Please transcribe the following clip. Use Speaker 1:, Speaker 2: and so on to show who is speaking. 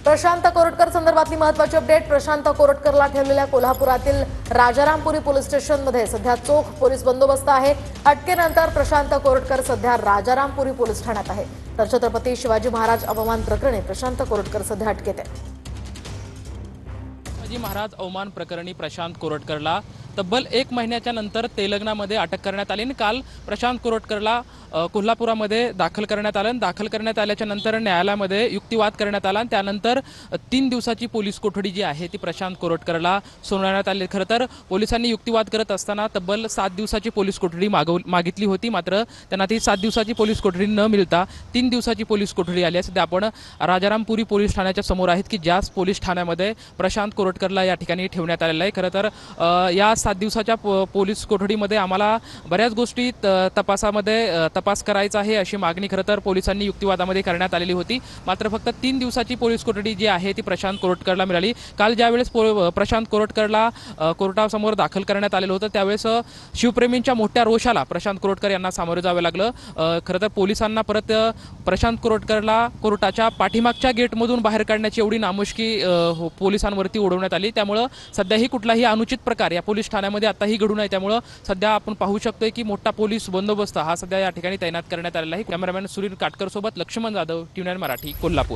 Speaker 1: प्रशांत कोरटकर संदर्भातली महत्त्वाची अपडेट। प्रशांत कोरटकरला ठेवलेल्या कोल्हापुरातील राजारामपुरी पोलीस स्टेशनमध्ये सध्या चोख पोलीस बंदोबस्त आहे। अटकेनंतर प्रशांत कोरटकर सध्या राजारामपुरी पोलीस ठाण्यात आहे। तर छत्रपती शिवाजी महाराज अवमान प्रकरणी प्रशांत कोरटकर सध्या अटकेत आहे।
Speaker 2: शिवाजी महाराज अवमान प्रकरणी प्रशांत कोरटकरला तब्बल 1 महिन्याच्या नंतर तेलंगणामध्ये अटक करण्यात आली आणि काल प्रशांत कोरटकरला कोल्हापुरामध्ये दाखल करण्यात आलं। दाखल करण्यात आल्याच्या नंतर न्यायालयामध्ये युक्तिवाद करण्यात आला आणि त्यानंतर 3 दिवसाची पोलीस कोठडी जी आहे ती प्रशांत कोरटकरला सुनावण्यात आली। खरं तर पोलिसांनी युक्तिवाद करत असताना तब्बल 7 दिवसाची पोलीस कोठडी मागितली होती, मात्र त्यांना ती 7 दिवसाची पोलीस कोठडी न मिळता 3 दिवसाची पोलीस कोठडी आली आहे। सध्या आपण राजारामपुरी पोलीस ठाण्याच्या समोर आहेत की ज्या पोलीस ठाण्यामध्ये प्रशांत कोरटकरला या ठिकाणी ठेवण्यात आलेलं आहे। खरं तर या 7 दिवसाच्या पोलीस कोठडीमध्ये आम्हाला बऱ्याच गोष्टी तपास करायचा आहे अशी मागणी खरं तर पोलिसांनी युक्तिवादामध्ये करण्यात आलेली होती, मात्र फक्त 3 दिवसाची पोलीस कोठडी जी आहे ती प्रशांत कोरटकरला मिळाली। काल ज्यावेळेस प्रशांत कोरटकरला कोर्टासमोर दाखल करण्यात आलेलं होतं त्यावेळेस शिवप्रेमींच्या मोठ्या रोषाला प्रशांत कोरटकर यांना सामोरे जावे लागलं। खरं तर पोलिसांना परत प्रशांत कोरटकरला कोर्टाच्या पाठीमागच्या गेटमधून बाहेर काढण्याची एवढी नामुष्की पोलिसांवरती ओढवण्यात आली। त्यामुळे सध्याही कुठलाही अनुचित प्रकार या पोलीस ठाण्यामध्ये आताही घडू नये, त्यामुळे सध्या आपण पाहू शकतोय की मोठा पोलीस बंदोबस्त हा सध्या या ठिकाणी तैनात करण्यात आलेला आहे। कॅमेरामॅन सुनील काटकर सोबत लक्ष्मण जाधव, TVN मराठी, कोल्हापूर।